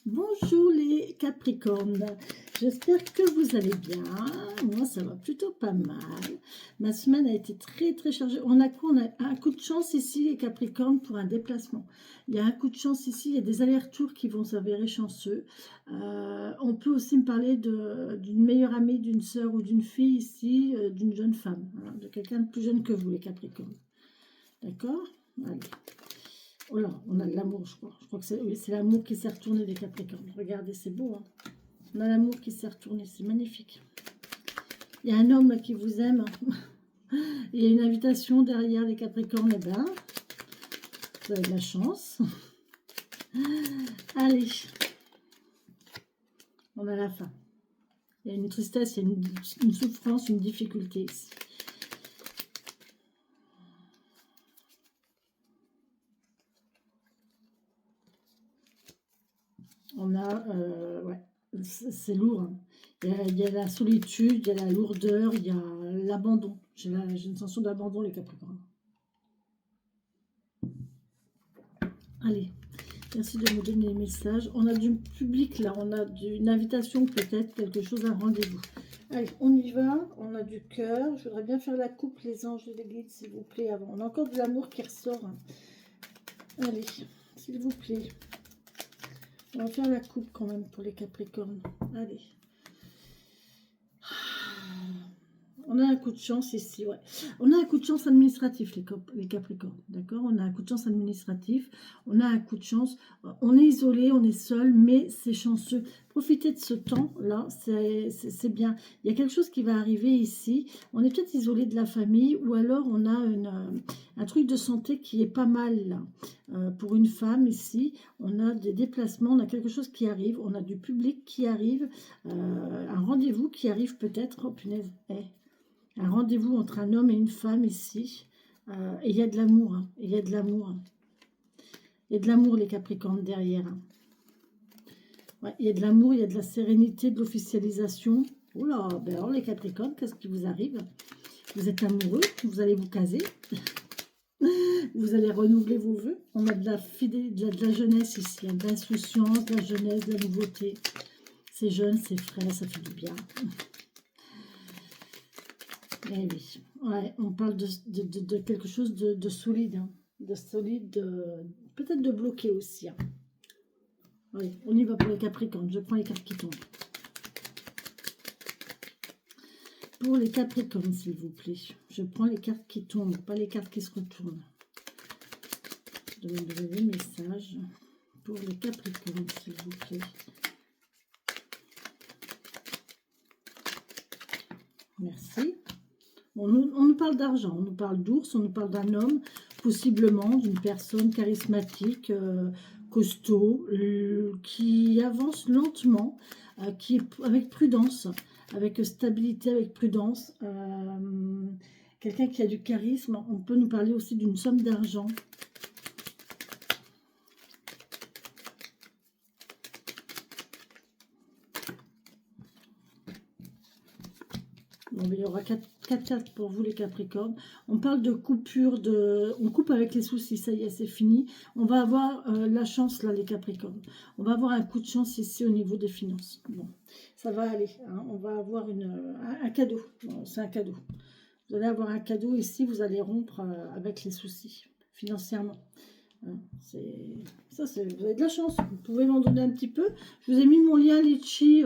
Bonjour les Capricornes, j'espère que vous allez bien. Moi ça va plutôt pas mal. Ma semaine a été très chargée. On a quoi? On a un coup de chance ici les Capricornes pour un déplacement. Il y a un coup de chance ici, il y a des allers-retours qui vont s'avérer chanceux. On peut aussi me parler d'une meilleure amie, d'une sœur ou d'une fille ici, d'une jeune femme, hein, de quelqu'un de plus jeune que vous les Capricornes. D'accord? Allez. Oh là, on a de l'amour, je crois. Je crois que c'est oui, c'est l'amour qui s'est retourné des Capricornes. Regardez, c'est beau, hein. On a l'amour qui s'est retourné, c'est magnifique. Il y a un homme là, qui vous aime. Il y a une invitation derrière les Capricornes. Eh ben, vous avez de la chance. Allez, on a la fin. Il y a une tristesse, il y a une souffrance, une difficulté ici. On a, ouais, c'est lourd, hein. Il y a la solitude, il y a la lourdeur, il y a l'abandon. J'ai une sensation d'abandon, les Capricornes. Allez, merci de me donner les messages. On a du public là, on a une invitation peut-être, quelque chose, un rendez-vous. Allez, on y va, on a du cœur. Je voudrais bien faire la coupe, les anges et les guides, s'il vous plaît, avant. On a encore de l'amour qui ressort, hein. Allez, s'il vous plaît. On va faire la coupe quand même pour les Capricornes. Allez. On a un coup de chance ici, ouais. On a un coup de chance administratif, les Capricornes, d'accord? On a un coup de chance administratif, on a un coup de chance, on est isolé, on est seul, mais c'est chanceux. Profitez de ce temps-là, c'est bien. Il y a quelque chose qui va arriver ici. On est peut-être isolé de la famille, ou alors on a un truc de santé qui est pas mal, là. Pour une femme, ici, on a des déplacements, on a quelque chose qui arrive, on a du public qui arrive, un rendez-vous qui arrive peut-être. Oh punaise, un rendez-vous entre un homme et une femme ici. Et il y a de l'amour. Hein. Il y a de l'amour. Il y a de l'amour, les Capricornes, derrière. Hein. Ouais, il y a de l'amour, il y a de la sérénité, de l'officialisation. Oh là, ben alors les Capricornes, qu'est-ce qui vous arrive? Vous êtes amoureux, vous allez vous caser. Vous allez renouveler vos vœux. On a de la fidélité, de la jeunesse ici. Hein, de l'insouciance, de la jeunesse, de la nouveauté. C'est jeune, c'est frais, ça fait du bien. Eh oui, ouais, on parle de quelque chose de solide, hein, de solide, peut-être de bloqué aussi. Hein. Oui, on y va pour les Capricornes, je prends les cartes qui tombent. Pour les Capricornes, s'il vous plaît, je prends les cartes qui tombent, pas les cartes qui se retournent. Demandez des messages pour les Capricornes, s'il vous plaît. Merci. On nous parle d'argent, on nous parle d'ours, on nous parle d'un homme, possiblement d'une personne charismatique, costaud, qui avance lentement, qui est avec prudence, avec stabilité, avec prudence. Quelqu'un qui a du charisme. On peut nous parler aussi d'une somme d'argent. Bon, il y aura 4 cartes pour vous les Capricornes. On parle de coupure, on coupe avec les soucis, ça y est, c'est fini. On va avoir la chance là les Capricornes. On va avoir un coup de chance ici au niveau des finances. Bon, ça va aller, hein. On va avoir un cadeau, bon, c'est un cadeau. Vous allez avoir un cadeau ici, vous allez rompre avec les soucis financièrement. Hein, vous avez de la chance, vous pouvez m'en donner un petit peu. Je vous ai mis mon lien Litchi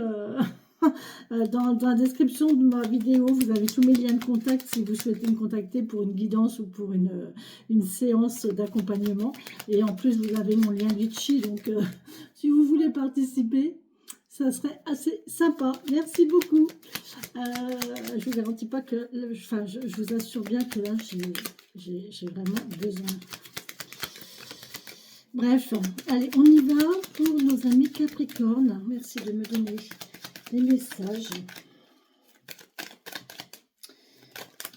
dans la description de ma vidéo. Vous avez tous mes liens de contact si vous souhaitez me contacter pour une guidance ou pour une séance d'accompagnement. Et en plus, vous avez mon lien Litchi, donc si vous voulez participer, ça serait assez sympa. Merci beaucoup. Je vous garantis pas que, enfin, je vous assure bien que là, j'ai vraiment besoin. Bref, allez, on y va pour nos amis Capricornes. Merci de me donner les messages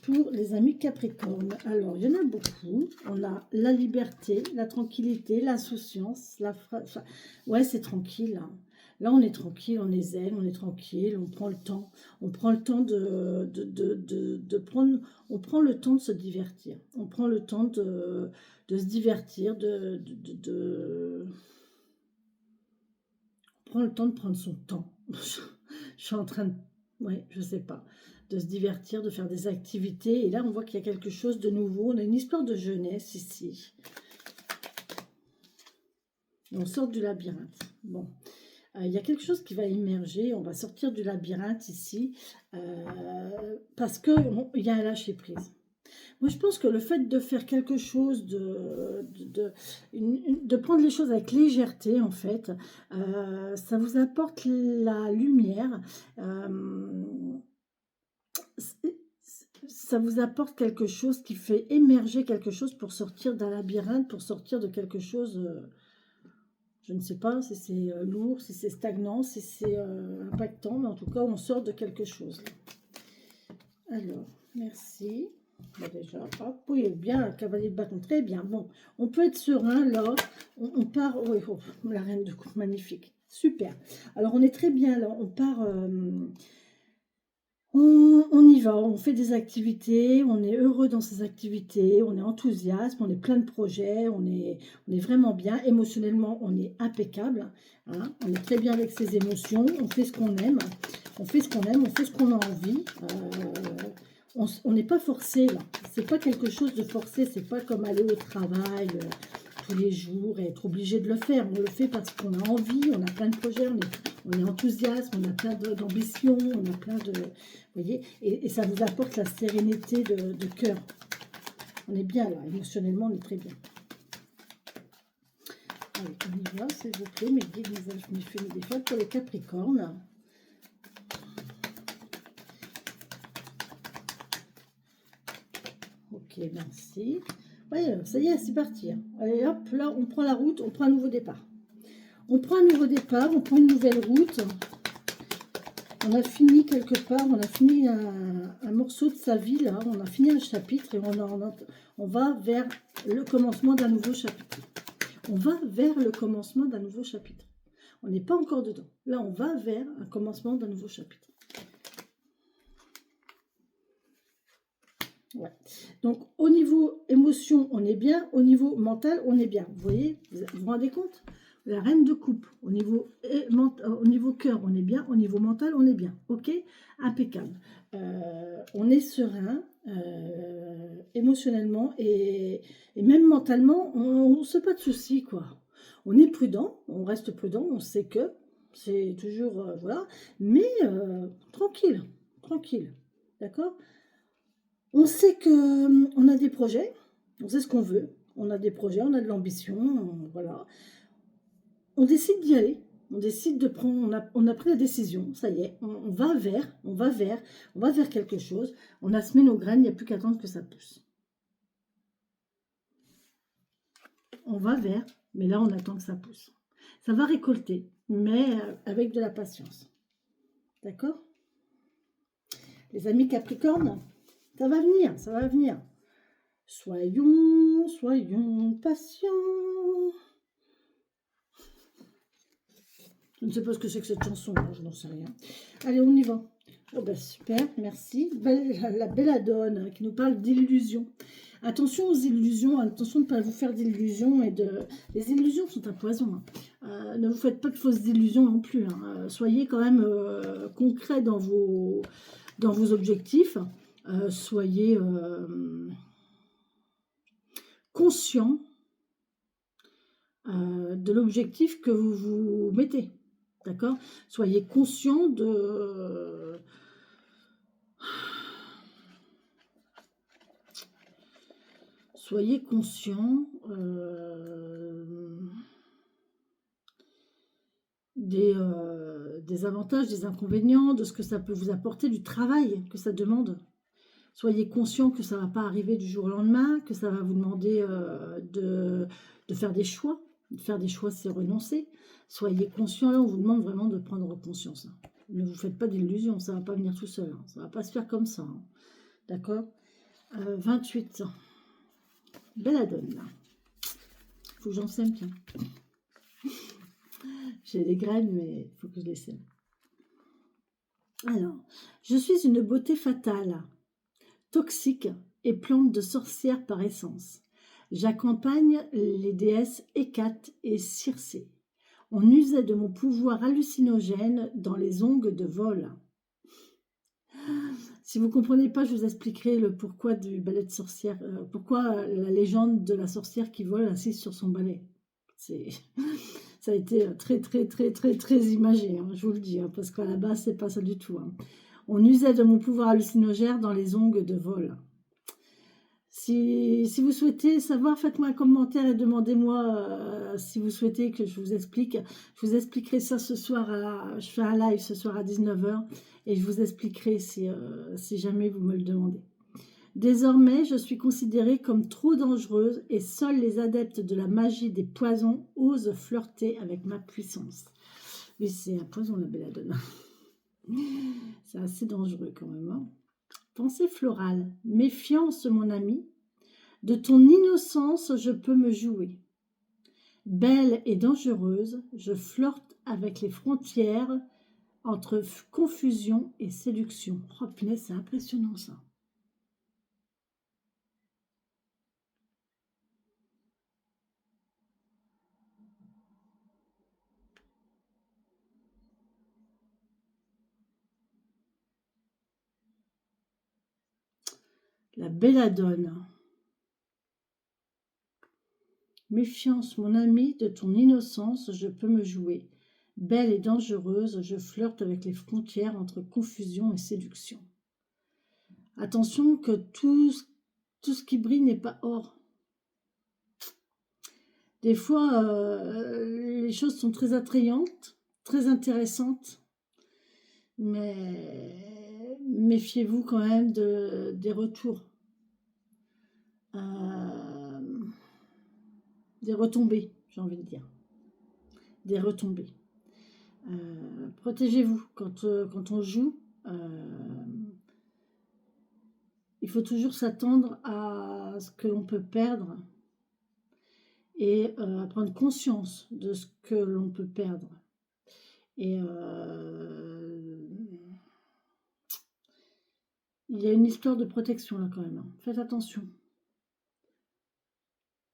pour les amis Capricornes. Alors, il y en a beaucoup. On a la liberté, la tranquillité, l'insouciance. Enfin, ouais, c'est tranquille. Hein. Là, on est tranquille, on est zen, on est tranquille, on prend le temps. On prend le temps on prend le temps de se divertir. On prend le temps de se divertir, prend le temps de prendre son temps. Je suis en train de... Ouais, je sais pas. De se divertir, de faire des activités. Et là, on voit qu'il y a quelque chose de nouveau. On a une histoire de jeunesse ici. Et on sort du labyrinthe. Bon. Il y a quelque chose qui va émerger. On va sortir du labyrinthe ici. Parce qu'il y a un lâcher-prise. Moi, je pense que le fait de faire quelque chose, de prendre les choses avec légèreté, en fait, ça vous apporte la lumière. Ça vous apporte quelque chose qui fait émerger quelque chose pour sortir d'un labyrinthe, pour sortir de quelque chose, je ne sais pas si c'est lourd, si c'est stagnant, si c'est impactant, mais en tout cas, on sort de quelque chose. Alors, merci. Bon, déjà, hop, oui, bien, cavalier de bâton, très bien. Bon, on peut être serein, là. On part, oui, oh, la reine de coupe, magnifique. Super. Alors, on est très bien, là. On part... On y va, on fait des activités, on est heureux dans ces activités, on est enthousiaste, on est plein de projets, on est vraiment bien. Émotionnellement, on est impeccable. Hein, on est très bien avec ses émotions, on fait ce qu'on aime, on fait ce qu'on aime, on fait ce qu'on a envie. On n'est pas forcé, là. C'est pas quelque chose de forcé, c'est pas comme aller au travail tous les jours et être obligé de le faire. On le fait parce qu'on a envie, on a plein de projets, on est enthousiaste, on a plein d'ambitions, on a plein de... Vous voyez, et ça vous apporte la sérénité de cœur. On est bien là, émotionnellement, on est très bien. Allez, on y va, s'il vous plaît, mes guides, mes anges, mes fées, mes défunts, pour les Capricornes. Ok, merci. Ouais, ça y est, c'est parti. Allez, hop, là, on prend la route, on prend un nouveau départ. On prend un nouveau départ, on prend une nouvelle route. On a fini quelque part, on a fini un morceau de sa vie, là. On a fini un chapitre et on va vers le commencement d'un nouveau chapitre. On va vers le commencement d'un nouveau chapitre. On n'est pas encore dedans. Là, on va vers un commencement d'un nouveau chapitre. Ouais. Donc, au niveau émotion, on est bien. Au niveau mental, on est bien. Vous voyez, vous vous rendez compte? La reine de coupe, au niveau cœur, on est bien. Au niveau mental, on est bien. Ok? Impeccable. On est serein émotionnellement et même mentalement, on ne se fait pas de soucis, quoi. On est prudent, on reste prudent, on sait que c'est toujours, voilà, mais tranquille, tranquille. D'accord? On sait que on a des projets, on sait ce qu'on veut, on a des projets, on a de l'ambition, voilà. On décide d'y aller, on décide de prendre, on a pris la décision, ça y est, on va vers quelque chose. On a semé nos graines, il n'y a plus qu'à attendre que ça pousse. On va vers, mais là on attend que ça pousse. Ça va récolter, mais avec de la patience. D'accord? Les amis Capricorne, ça va venir, ça va venir. Soyons patients. Je ne sais pas ce que c'est que cette chanson, je n'en sais rien. Allez, on y va. Oh ben super, merci. La belladone qui nous parle d'illusions. Attention aux illusions, attention de ne pas vous faire d'illusions. Les illusions sont un poison. Hein. Ne vous faites pas de fausses illusions non plus. Hein. Soyez quand même concret dans vos objectifs. Soyez conscient de l'objectif que vous vous mettez. D'accord? Soyez conscient de... Soyez conscient des avantages, des inconvénients, de ce que ça peut vous apporter, du travail que ça demande. Soyez conscient que ça ne va pas arriver du jour au lendemain, que ça va vous demander de faire des choix. De faire des choix, c'est renoncer. Soyez conscient, là, on vous demande vraiment de prendre conscience. Hein. Ne vous faites pas d'illusions, ça ne va pas venir tout seul. Hein. Ça ne va pas se faire comme ça. Hein. D'accord 28. Belladone, là. Il faut que j'en sème, tiens. J'ai des graines, mais il faut que je les sème. Alors, je suis une beauté fatale, toxique et plante de sorcière par essence. J'accompagne les déesses Hécate et Circé. On usait de mon pouvoir hallucinogène dans les ongles de vol. Si vous ne comprenez pas, je vous expliquerai le pourquoi du balai de sorcière, pourquoi la légende de la sorcière qui vole assise sur son balai. Ça a été très imagé, hein, je vous le dis, hein, parce qu'à la base, c'est pas ça du tout. Hein. On usait de mon pouvoir hallucinogène dans les ongles de vol. Si vous souhaitez savoir, faites-moi un commentaire et demandez-moi si vous souhaitez que je vous explique. Je vous expliquerai ça ce soir, je fais un live ce soir à 19 h et je vous expliquerai si jamais vous me le demandez. Désormais, je suis considérée comme trop dangereuse et seuls les adeptes de la magie des poisons osent flirter avec ma puissance. Oui, c'est un poison la belladone. C'est assez dangereux quand même. Hein. Pensée florale. Méfiance, mon ami. De ton innocence, je peux me jouer. Belle et dangereuse, je flirte avec les frontières entre confusion et séduction. Oh punaise, c'est impressionnant ça. La belladone. Méfiance, mon ami, de ton innocence, je peux me jouer. Belle et dangereuse, je flirte avec les frontières entre confusion et séduction. Attention que tout ce qui brille n'est pas or. Des fois, les choses sont très attrayantes, très intéressantes, mais méfiez-vous quand même des retours, des retombées, j'ai envie de dire, des retombées. Protégez-vous quand on joue. Il faut toujours s'attendre à ce que l'on peut perdre et à prendre conscience de ce que l'on peut perdre. Et il y a une histoire de protection là quand même. Hein. Faites attention.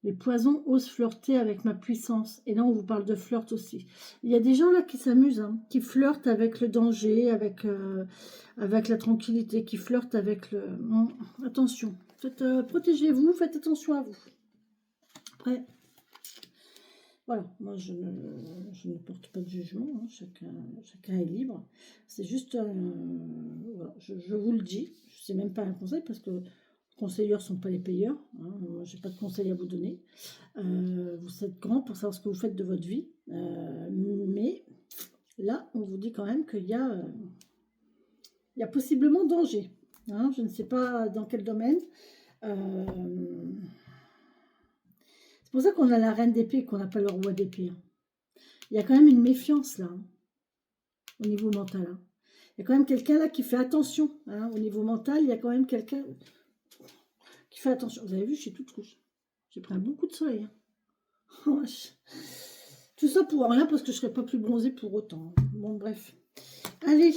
Les poisons osent flirter avec ma puissance. Et là, on vous parle de flirt aussi. Il y a des gens là qui s'amusent, hein, qui flirtent avec le danger, avec la tranquillité, qui flirtent avec le... attention. Protégez-vous, faites attention à vous. Après, voilà, moi je ne porte pas de jugement, hein, chacun est libre. C'est juste, voilà, je vous le dis, c'est même pas un conseil parce que les conseilleurs ne sont pas les payeurs. Hein, moi, je n'ai pas de conseils à vous donner. Vous êtes grand pour savoir ce que vous faites de votre vie. Mais là, on vous dit quand même qu'il y a possiblement danger. Hein, je ne sais pas dans quel domaine. C'est pour ça qu'on a la reine d'épée et qu'on n'a pas le roi d'épée. Hein. Il y a quand même une méfiance là, hein, au niveau mental. Hein. Il y a quand même quelqu'un là qui fait attention. Hein, au niveau mental, il y a quand même quelqu'un qui fait attention. Vous avez vu, je suis toute rouge. J'ai pris un bon coup de soleil. Hein. Tout ça pour rien parce que je ne serais pas plus bronzée pour autant. Bon, bref. Allez.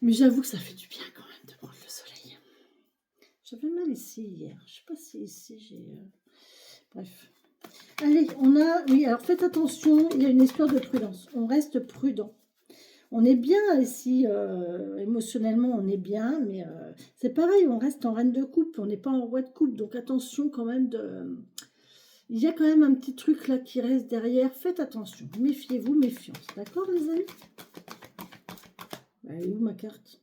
Mais j'avoue que ça fait du bien quand même de prendre le soleil. J'avais mal ici hier. Je ne sais pas si ici j'ai... Bref. Allez, on a... Oui, alors faites attention. Il y a une histoire de prudence. On reste prudent. On est bien ici, émotionnellement, on est bien, mais c'est pareil, on reste en reine de coupe, on n'est pas en roi de coupe, donc attention quand même de... Il y a quand même un petit truc là qui reste derrière, faites attention, méfiez-vous, méfiance, d'accord les amis? Elle est où ma carte?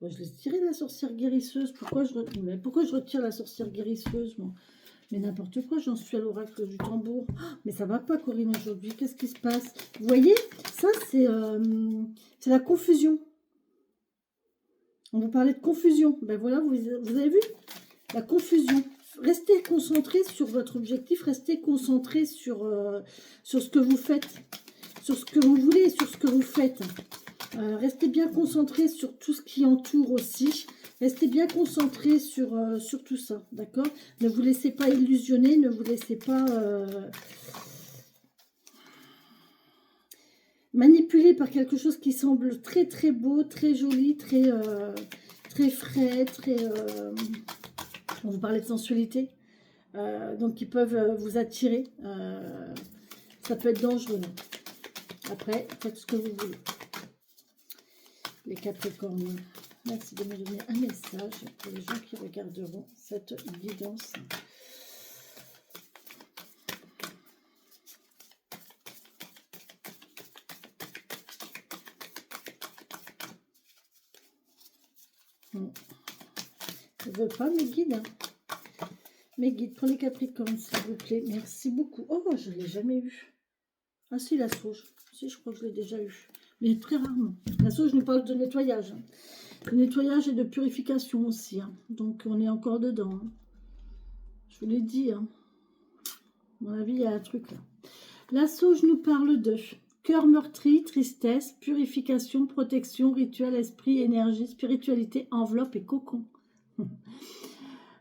Bon, je laisse tirer la sorcière guérisseuse, pourquoi je retire la sorcière guérisseuse, moi? Mais n'importe quoi, j'en suis à l'oracle du tambour. Oh, mais ça va pas, Corinne, aujourd'hui. Qu'est-ce qui se passe? Vous voyez, ça, c'est la confusion. On vous parlait de confusion. Ben voilà, vous avez vu? La confusion. Restez concentré sur votre objectif. Restez concentré sur ce que vous faites. Sur ce que vous voulez, sur ce que vous faites. Restez bien concentré sur tout ce qui entoure aussi. Restez bien concentré sur tout ça, d'accord? Ne vous laissez pas illusionner, ne vous laissez pas manipuler par quelque chose qui semble très très beau, très joli, très frais, très... On vous parlait de sensualité. donc qui peuvent vous attirer. Ça peut être dangereux. Là. Après, faites ce que vous voulez. Les Capricornes. Merci de me donner un message pour les gens qui regarderont cette guidance. Je ne veux pas mes guides. Hein. Mes guides pour les Capricornes, s'il vous plaît. Merci beaucoup. Oh, je ne l'ai jamais eu. Ah si, la sauge. Si, je crois que je l'ai déjà eu. Mais très rarement. La sauge nous parle de nettoyage. Hein. De nettoyage et de purification aussi. Hein. Donc, on est encore dedans. Hein. Je vous l'ai dit. Hein. À mon avis, il y a un truc là. La sauge nous parle de cœur meurtri, tristesse, purification, protection, rituel, esprit, énergie, spiritualité, enveloppe et cocon.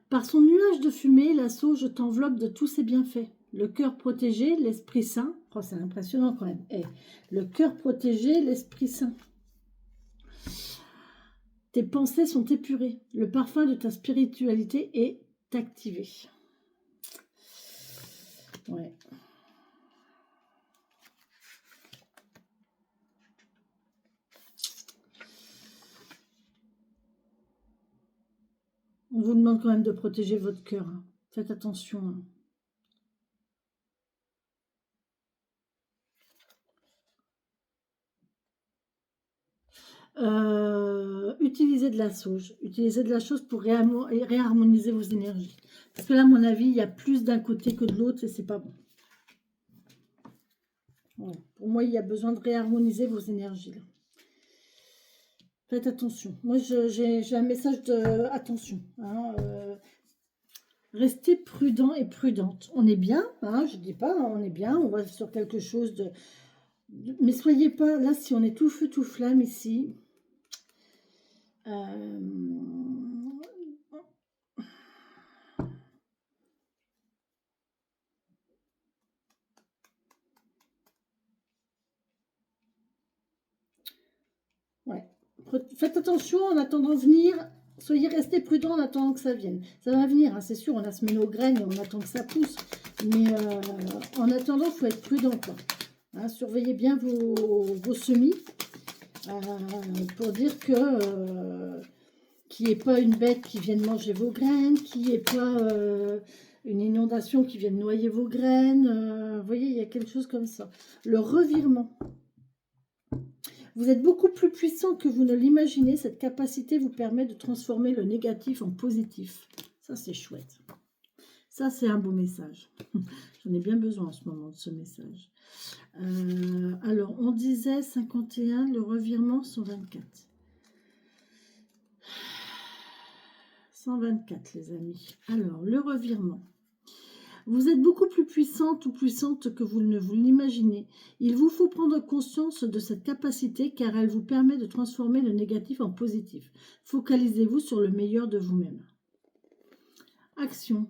Par son nuage de fumée, la sauge t'enveloppe de tous ses bienfaits. Le cœur protégé, l'esprit saint. Oh, c'est impressionnant quand même. Hey, le cœur protégé, l'esprit saint. Tes pensées sont épurées. Le parfum de ta spiritualité est activé. Ouais. On vous demande quand même de protéger votre cœur. Hein. Faites attention. Hein. Utilisez de la sauge. Utilisez de la chose pour réharmoniser vos énergies. Parce que là, à mon avis, il y a plus d'un côté que de l'autre et c'est pas bon. Voilà. Pour moi, il y a besoin de réharmoniser vos énergies. Là. Faites attention. Moi, j'ai un message de attention. Hein, restez prudent et prudente. On est bien, hein, je ne dis pas, on est bien, on va sur quelque chose de... Mais soyez pas... Là, si on est tout feu, tout flamme ici... Ouais. Faites attention en attendant venir. Soyez restés prudents en attendant que ça vienne. Ça va venir, hein, c'est sûr. On a semé nos graines et on attend que ça pousse. Mais en attendant, il faut être prudent. Quoi. Hein, surveillez bien vos semis. Pour dire que qu'il n'y ait pas une bête qui vienne manger vos graines, qu'il n'y ait pas une inondation qui vienne noyer vos graines. Vous voyez, il y a quelque chose comme ça. Le revirement. Vous êtes beaucoup plus puissant que vous ne l'imaginez. Cette capacité vous permet de transformer le négatif en positif. Ça, c'est chouette. Ça, c'est un beau message. J'en ai bien besoin en ce moment de ce message. Alors, on disait 51, le revirement 124. 124, les amis. Alors, le revirement. Vous êtes beaucoup plus puissante ou puissante que vous ne vous l'imaginez. Il vous faut prendre conscience de cette capacité car elle vous permet de transformer le négatif en positif. Focalisez-vous sur le meilleur de vous-même. Action.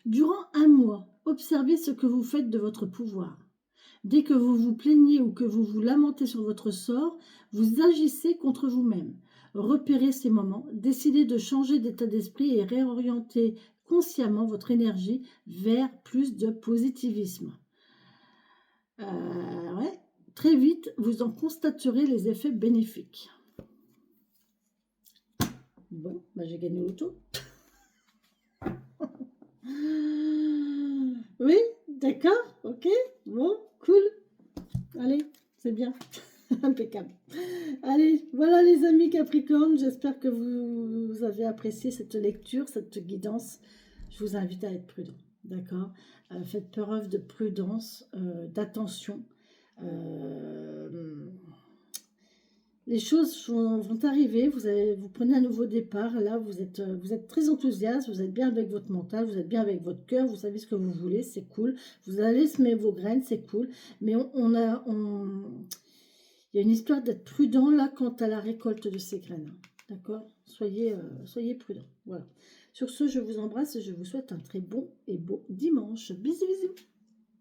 Durant un mois, observez ce que vous faites de votre pouvoir. Dès que vous vous plaignez ou que vous vous lamentez sur votre sort, vous agissez contre vous-même. Repérez ces moments, décidez de changer d'état d'esprit et réorienter consciemment votre énergie vers plus de positivisme. Ouais. Très vite, vous en constaterez les effets bénéfiques. Bon, bah j'ai gagné l'auto. Oui, d'accord, ok, bon, cool. Allez, c'est bien. Impeccable. Allez, voilà les amis Capricorne, j'espère que vous avez apprécié cette lecture, cette guidance. Je vous invite à être prudent, d'accord? Faites preuve de prudence, d'attention. Les choses vont arriver, vous prenez un nouveau départ, là vous êtes très enthousiaste, vous êtes bien avec votre mental, vous êtes bien avec votre cœur, vous savez ce que vous voulez, c'est cool. Vous allez semer vos graines, c'est cool. Mais il y a une histoire d'être prudent là quant à la récolte de ces graines. D'accord? Soyez prudents. Voilà. Sur ce, je vous embrasse et je vous souhaite un très bon et beau dimanche. Bisous, bisous.